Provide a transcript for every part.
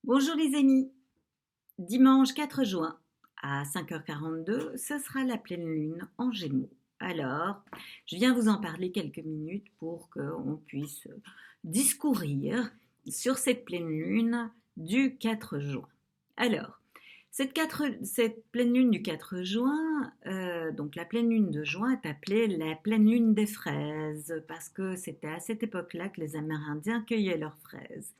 Bonjour les amis, dimanche 4 juin à 5h42, ce sera la pleine lune en Gémeaux. Alors, je viens vous en parler quelques minutes pour qu'on puisse discourir sur cette pleine lune du 4 juin. Alors, cette pleine lune du 4 juin, donc la pleine lune de juin est appelée la pleine lune des fraises parce que c'était à cette époque-là que les Amérindiens cueillaient leurs fraises.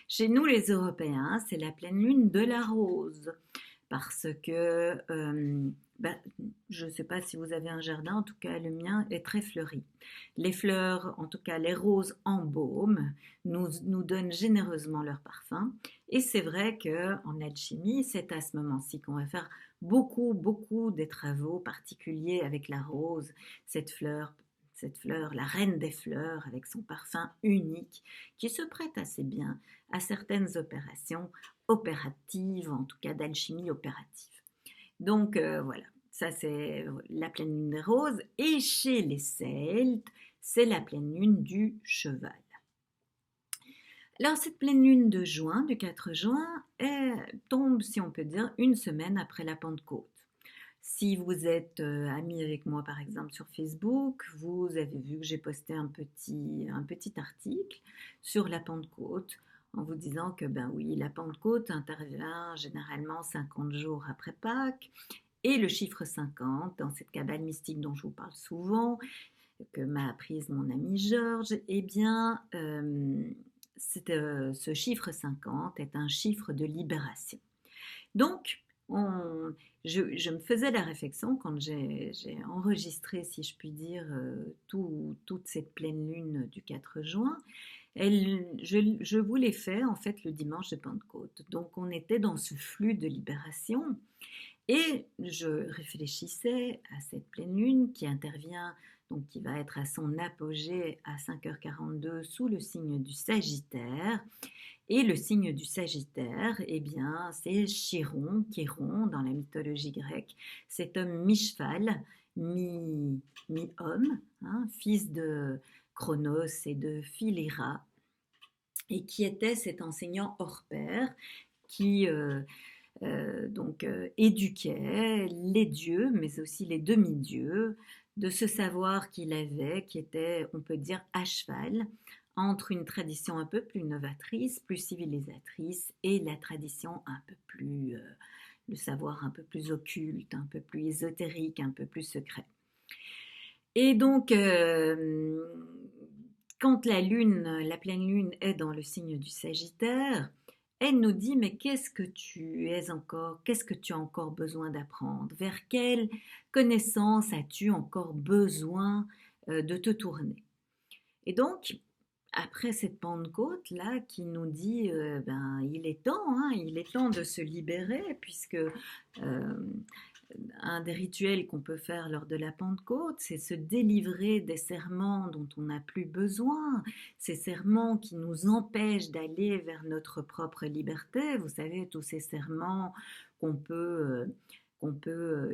Chez nous, les Européens, c'est la pleine lune de la rose. Parce que, ben, je ne sais pas si vous avez un jardin, en tout cas le mien est très fleuri. Les fleurs, en tout cas les roses en baume, nous donnent généreusement leur parfum. Et c'est vrai qu'en alchimie, c'est à ce moment-ci qu'on va faire beaucoup des travaux particuliers avec la rose, cette fleur, cette fleur, la reine des fleurs, avec son parfum unique, qui se prête assez bien à certaines opérations opératives, en tout cas d'alchimie opérative. Donc voilà, ça c'est la pleine lune des roses. Et chez les Celtes, c'est la pleine lune du cheval. Alors cette pleine lune de juin, du 4 juin, tombe, si on peut dire, une semaine après la Pentecôte. Si vous êtes ami avec moi par exemple sur Facebook, vous avez vu que j'ai posté un petit article sur la Pentecôte en vous disant que ben oui, la Pentecôte intervient généralement 50 jours après Pâques et le chiffre 50 dans cette cabale mystique dont je vous parle souvent, que m'a apprise mon ami Georges, eh bien ce chiffre 50 est un chiffre de libération. Donc, je me faisais la réflexion quand j'ai enregistré, si je puis dire, toute cette pleine lune du 4 juin. Je vous l'ai fait en fait le dimanche de Pentecôte. Donc on était dans ce flux de libération et je réfléchissais à cette pleine lune qui intervient, donc qui va être à son apogée à 5h42 sous le signe du Sagittaire. Et le signe du Sagittaire, eh bien, c'est Chiron, Chiron dans la mythologie grecque, cet homme mi-cheval, mi-homme, hein, fils de Chronos et de Philéra, et qui était cet enseignant hors pair qui éduquait les dieux, mais aussi les demi-dieux, de ce savoir qu'il avait, qui était, on peut dire, à cheval entre une tradition un peu plus novatrice, plus civilisatrice, et la tradition un peu plus, le savoir un peu plus occulte, un peu plus ésotérique, un peu plus secret. Et donc, quand la pleine lune est dans le signe du Sagittaire, elle nous dit, mais qu'est-ce que tu as encore besoin d'apprendre? Vers quelle connaissance as-tu encore besoin de te tourner? Et donc, après cette Pentecôte là qui nous dit ben il est temps de se libérer puisque un des rituels qu'on peut faire lors de la Pentecôte, c'est se délivrer des serments dont on n'a plus besoin, ces serments qui nous empêchent d'aller vers notre propre liberté. Vous savez, tous ces serments qu'on peut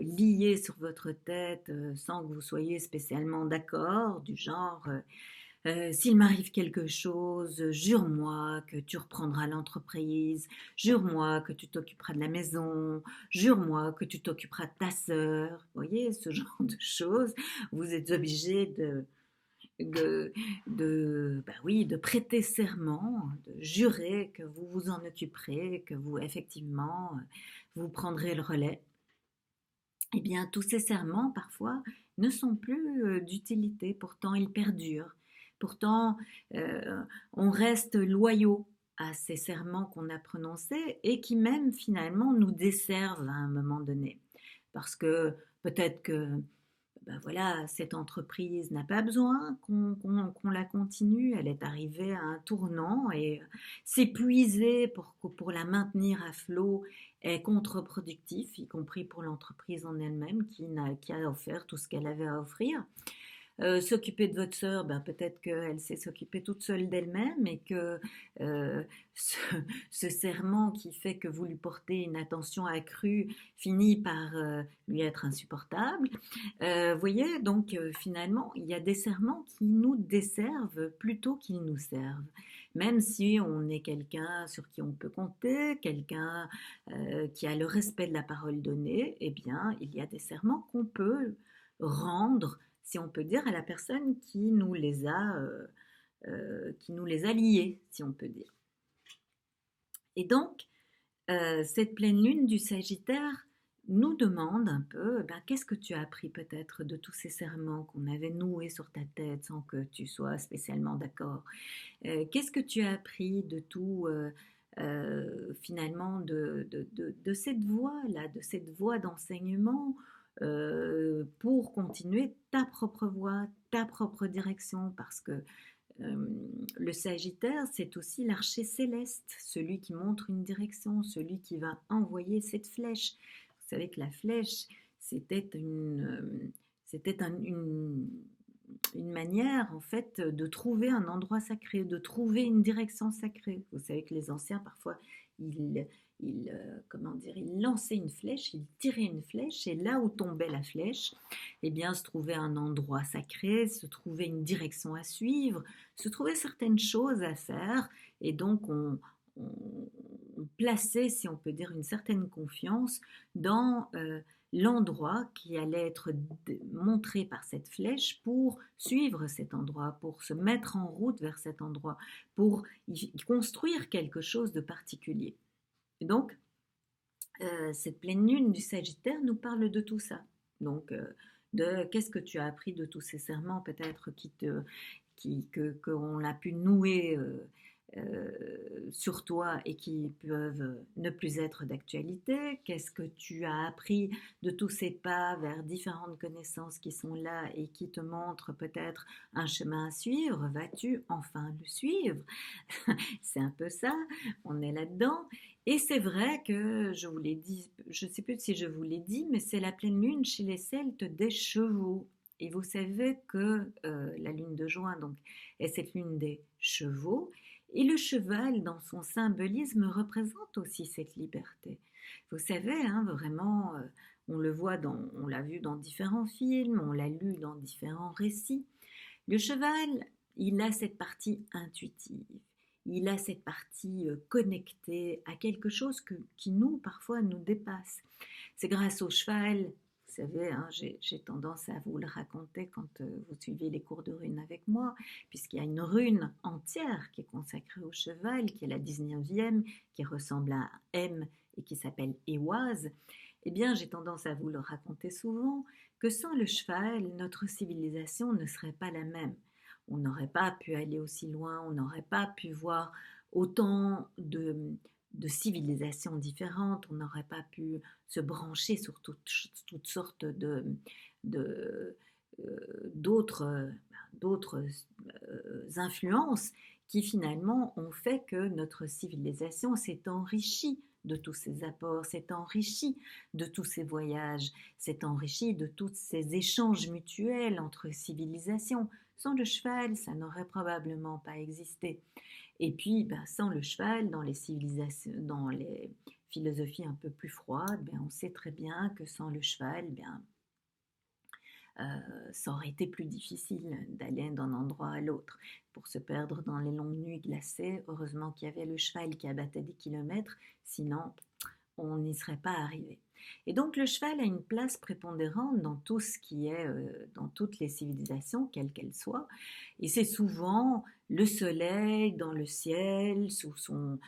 lier sur votre tête sans que vous soyez spécialement d'accord, du genre s'il m'arrive quelque chose, jure-moi que tu reprendras l'entreprise, jure-moi que tu t'occuperas de la maison, jure-moi que tu t'occuperas de ta sœur. Vous voyez, ce genre de choses, vous êtes obligé de prêter serment, de jurer que vous vous en occuperez, que vous, effectivement, vous prendrez le relais. Eh bien, tous ces serments, parfois, ne sont plus d'utilité, pourtant ils perdurent. Pourtant, on reste loyaux à ces serments qu'on a prononcés et qui même finalement nous desservent à un moment donné. Parce que peut-être que ben voilà, cette entreprise n'a pas besoin qu'on la continue, elle est arrivée à un tournant et s'épuiser pour la maintenir à flot est contre-productif, y compris pour l'entreprise en elle-même qui a offert tout ce qu'elle avait à offrir. S'occuper de votre sœur, ben peut-être qu'elle sait s'occuper toute seule d'elle-même et que euh, ce, ce serment qui fait que vous lui portez une attention accrue finit par lui être insupportable. Vous voyez, donc finalement, il y a des serments qui nous desservent plutôt qu'ils nous servent. Même si on est quelqu'un sur qui on peut compter, quelqu'un qui a le respect de la parole donnée, eh bien, il y a des serments qu'on peut rendre, si on peut dire, à la personne qui nous les a liés, si on peut dire. Et donc, cette pleine lune du Sagittaire nous demande un peu, ben, qu'est-ce que tu as appris peut-être de tous ces serments qu'on avait noués sur ta tête sans que tu sois spécialement d'accord. Qu'est-ce que tu as appris de tout, finalement, de cette voie-là, de cette voie d'enseignement pour continuer ta propre voie, ta propre direction, parce que euh, le Sagittaire, c'est aussi l'archer céleste, celui qui montre une direction, celui qui va envoyer cette flèche. Vous savez que la flèche, c'était une manière, en fait, de trouver un endroit sacré, de trouver une direction sacrée. Vous savez que les anciens, parfois, comment dire, ils lançaient une flèche, ils tiraient une flèche, et là où tombait la flèche, eh bien, se trouvait un endroit sacré, se trouvait une direction à suivre, se trouvaient certaines choses à faire, et donc on plaçait, si on peut dire, une certaine confiance dans l'endroit qui allait être montré par cette flèche pour suivre cet endroit, pour se mettre en route vers cet endroit, pour y construire quelque chose de particulier. Et donc, cette pleine lune du Sagittaire nous parle de tout ça. Donc, de qu'est-ce que tu as appris de tous ces serments peut-être qu'on a pu nouer sur toi et qui peuvent ne plus être d'actualité. Qu'est-ce que tu as appris de tous ces pas vers différentes connaissances qui sont là et qui te montrent peut-être un chemin à suivre? Vas-tu enfin le suivre? C'est un peu ça, on est là-dedans. Et c'est vrai que je vous l'ai dit, je ne sais plus si je vous l'ai dit, mais c'est la pleine lune chez les Celtes des chevaux. Et vous savez que la lune de juin donc, est cette lune des chevaux. Et le cheval, dans son symbolisme, représente aussi cette liberté. Vous savez, hein, vraiment, on le voit on l'a vu dans différents films, on l'a lu dans différents récits. Le cheval, il a cette partie intuitive. Il a cette partie connectée à quelque chose qui nous, parfois, nous dépasse. C'est grâce au cheval, vous savez, hein, j'ai tendance à vous le raconter quand vous suivez les cours de runes avec moi, puisqu'il y a une rune entière qui est consacrée au cheval, qui est la 19e, qui ressemble à un M et qui s'appelle Éoise. Eh bien, j'ai tendance à vous le raconter souvent, que sans le cheval, notre civilisation ne serait pas la même. On n'aurait pas pu aller aussi loin, on n'aurait pas pu voir autant de civilisations différentes, on n'aurait pas pu se brancher sur toutes sortes de, d'autres influences qui finalement ont fait que notre civilisation s'est enrichie de tous ces apports, s'est enrichie de tous ces voyages, s'est enrichie de tous ces échanges mutuels entre civilisations. Sans le cheval, ça n'aurait probablement pas existé. Et puis, ben, sans le cheval, dans les civilisations, dans les philosophies un peu plus froides, ben, on sait très bien que sans le cheval, ben, ça aurait été plus difficile d'aller d'un endroit à l'autre. Pour se perdre dans les longues nuits glacées, heureusement qu'il y avait le cheval qui abattait des kilomètres, sinon on n'y serait pas arrivé. Et donc le cheval a une place prépondérante dans tout ce qui est, dans toutes les civilisations, quelles qu'elles soient. Et c'est souvent le soleil dans le ciel, sur son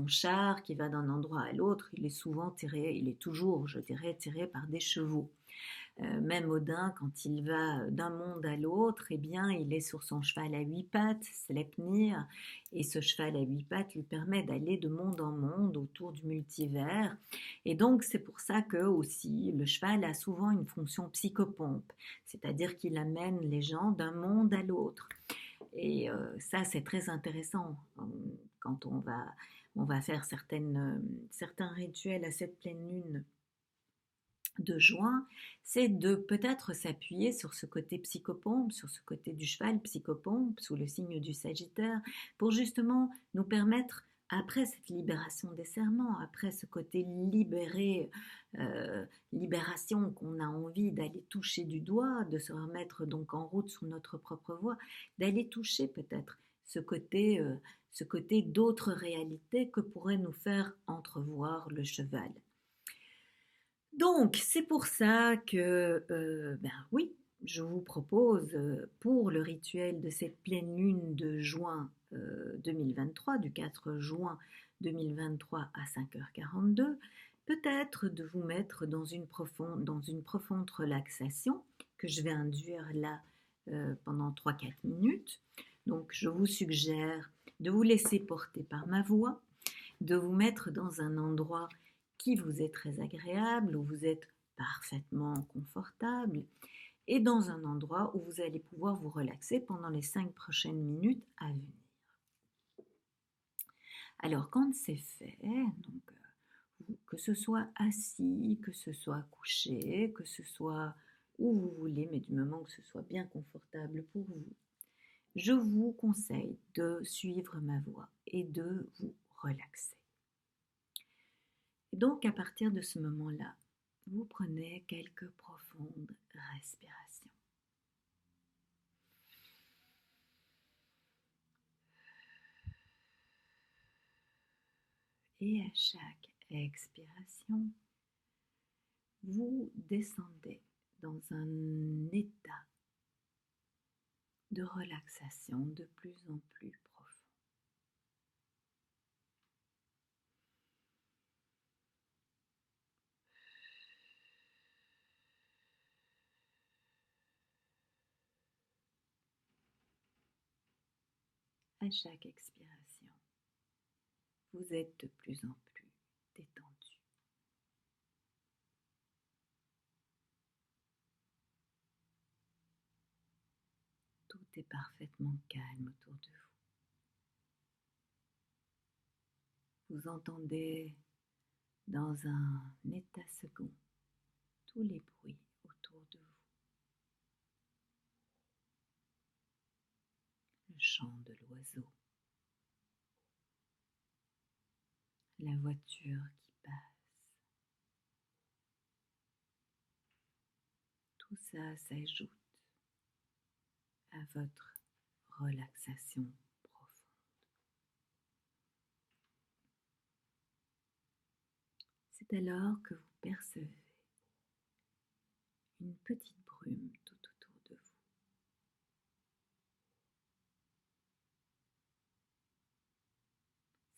char qui va d'un endroit à l'autre. Il est toujours, je dirais, tiré par des chevaux. Même Odin, quand il va d'un monde à l'autre, eh bien, il est sur son cheval à 8 pattes, Sleipnir, et ce cheval à 8 pattes lui permet d'aller de monde en monde autour du multivers. Et donc, c'est pour ça que aussi le cheval a souvent une fonction psychopompe, c'est-à-dire qu'il amène les gens d'un monde à l'autre. Et ça, c'est très intéressant quand on va faire certains rituels à cette pleine lune de juin, c'est de peut-être s'appuyer sur ce côté psychopompe, sur ce côté du cheval psychopompe, sous le signe du Sagittaire, pour justement nous permettre, après cette libération des serments, après ce côté libération qu'on a envie d'aller toucher du doigt, de se remettre donc en route sur notre propre voie, d'aller toucher peut-être ce côté d'autres réalités que pourrait nous faire entrevoir le cheval. Donc, c'est pour ça que, ben oui, je vous propose pour le rituel de cette pleine lune de juin 2023, du 4 juin 2023 à 5h42, peut-être de vous mettre dans une profonde relaxation que je vais induire là pendant 3-4 minutes. Donc, je vous suggère de vous laisser porter par ma voix, de vous mettre dans un endroit qui vous est très agréable, où vous êtes parfaitement confortable, et dans un endroit où vous allez pouvoir vous relaxer pendant les 5 prochaines minutes à venir. Alors quand c'est fait, donc, que ce soit assis, que ce soit couché, que ce soit où vous voulez, mais du moment que ce soit bien confortable pour vous, je vous conseille de suivre ma voix et de vous relaxer. Et donc à partir de ce moment-là, vous prenez quelques profondes respirations. Et à chaque expiration, vous descendez dans un état de relaxation de plus en plus profond. À chaque expiration, vous êtes de plus en plus détendu. Tout est parfaitement calme autour de vous. Vous entendez dans un état second tous les bruits autour de vous. Le chant de l'oiseau, la voiture qui passe. Tout ça s'ajoute à votre relaxation profonde. C'est alors que vous percevez une petite brume tout autour de vous.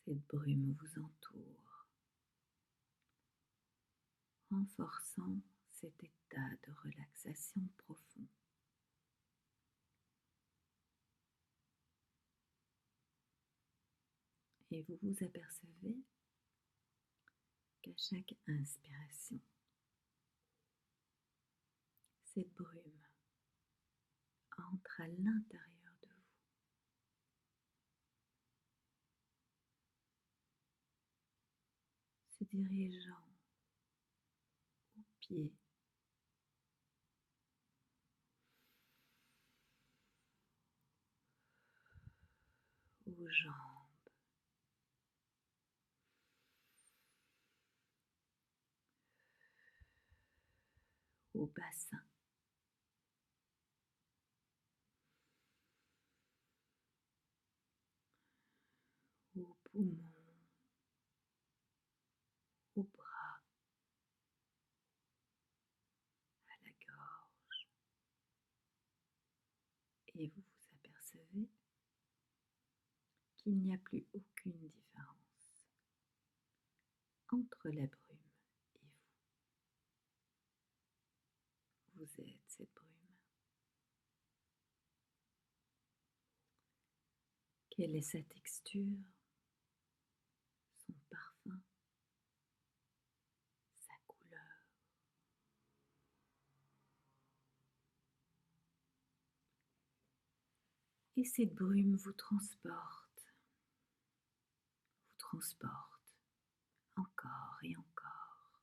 Cette brume vous entoure, renforçant cet état de relaxation profond. Et vous vous apercevez qu'à chaque inspiration, cette brume entre à l'intérieur de vous, se dirigeant aux pieds, aux jambes, au bassin, aux poumons, aux bras, à la gorge, et vous vous apercevez qu'il n'y a plus aucune différence entre la brume et vous. Vous êtes cette brume. Quelle est sa texture, son parfum, sa couleur? Et cette brume vous transporte encore et encore,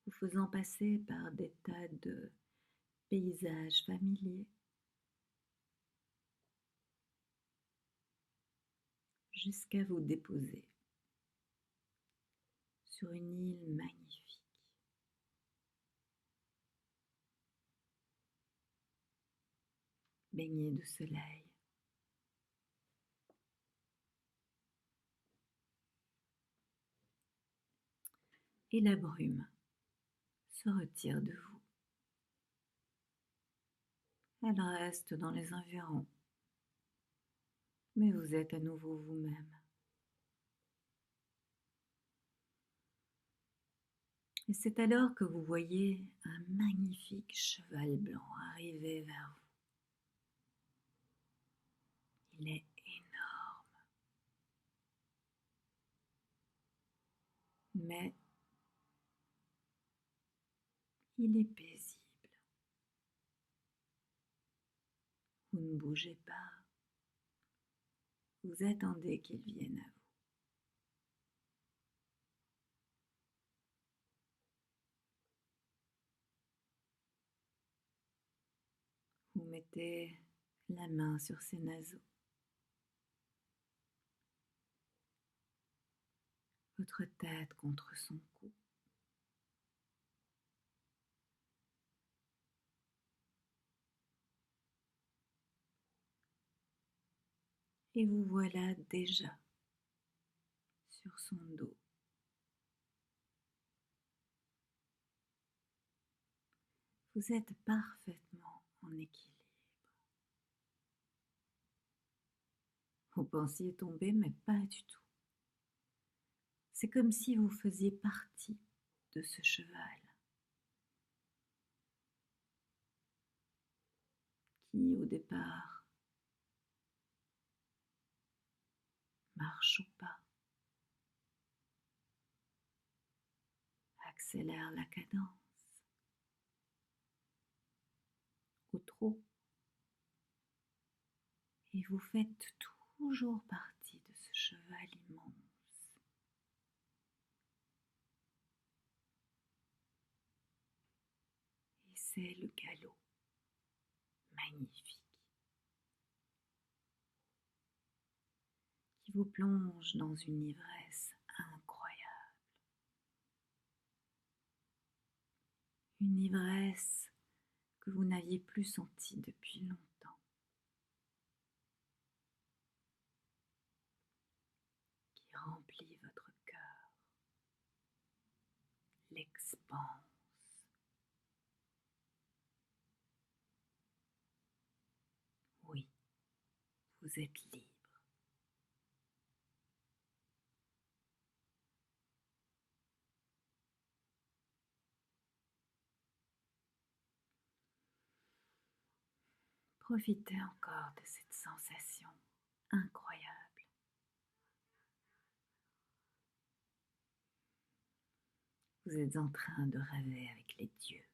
vous faisant passer par des tas de paysages familiers, jusqu'à vous déposer sur une île magnifique. baignée de soleil. Et la brume se retire de vous. Elle reste dans les environs, mais vous êtes à nouveau vous-même. Et c'est alors que vous voyez un magnifique cheval blanc arriver vers vous. Il est énorme, mais il est paisible. Vous ne bougez pas, vous attendez qu'il vienne à vous. Vous mettez la main sur ses naseaux. Votre tête contre son cou. Et vous voilà déjà sur son dos. Vous êtes parfaitement en équilibre. Vous pensiez tomber, mais pas du tout. C'est comme si vous faisiez partie de ce cheval qui, au départ, marche au pas, accélère la cadence, au trot, et vous faites toujours partie de ce cheval immense. Et c'est le galop magnifique qui vous plonge dans une ivresse incroyable. Une ivresse que vous n'aviez plus sentie depuis longtemps, qui remplit votre cœur, l'expanse. Oui, vous êtes libre. Profitez encore de cette sensation incroyable. Vous êtes en train de rêver avec les dieux.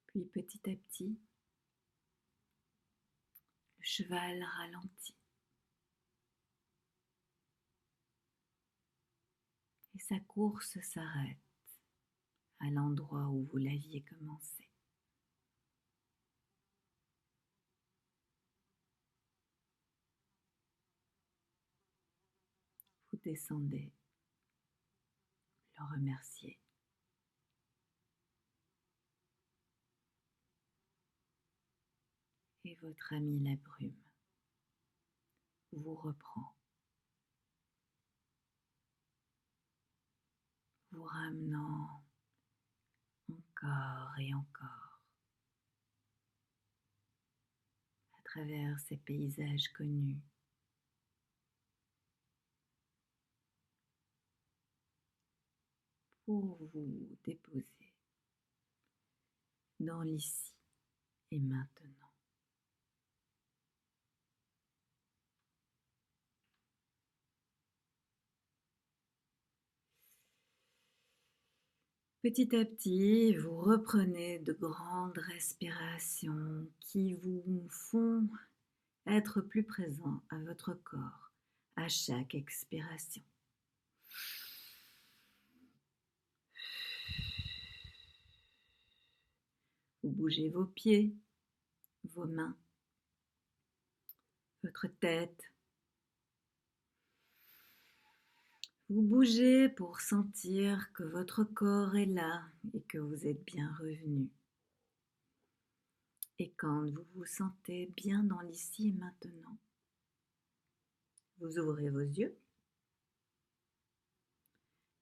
Puis petit à petit, le cheval ralentit et sa course s'arrête à l'endroit où vous l'aviez commencé. Vous descendez, le remerciez. Et votre ami la brume vous reprend, vous ramenant encore et encore à travers ces paysages connus, pour vous déposer dans l'ici et maintenant. Petit à petit, vous reprenez de grandes respirations qui vous font être plus présent à votre corps à chaque expiration. Vous bougez vos pieds, vos mains, votre tête, Vous bougez pour sentir que votre corps est là et que vous êtes bien revenu. Et quand vous vous sentez bien dans l'ici et maintenant, vous ouvrez vos yeux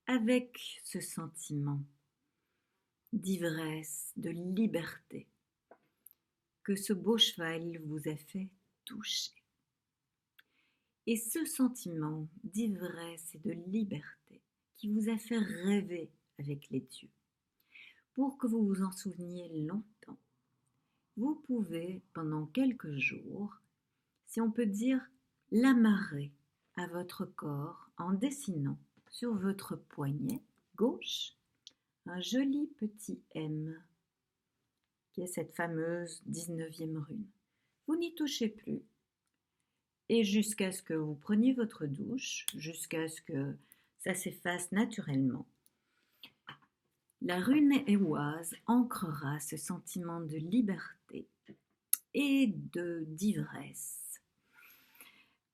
avec ce sentiment d'ivresse, de liberté que ce beau cheval vous a fait toucher. Et ce sentiment d'ivresse et de liberté qui vous a fait rêver avec les dieux, pour que vous vous en souveniez longtemps, vous pouvez, pendant quelques jours, si on peut dire, l'amarrer à votre corps en dessinant sur votre poignet gauche un joli petit M, qui est cette fameuse 19e rune. Vous n'y touchez plus. Et jusqu'à ce que vous preniez votre douche, jusqu'à ce que ça s'efface naturellement, la rune éoise ancrera ce sentiment de liberté et d'ivresse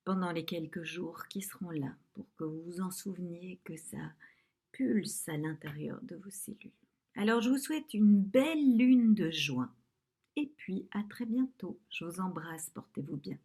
pendant les quelques jours qui seront là pour que vous vous en souveniez, que ça pulse à l'intérieur de vos cellules. Alors je vous souhaite une belle lune de juin et puis à très bientôt. Je vous embrasse, portez-vous bien.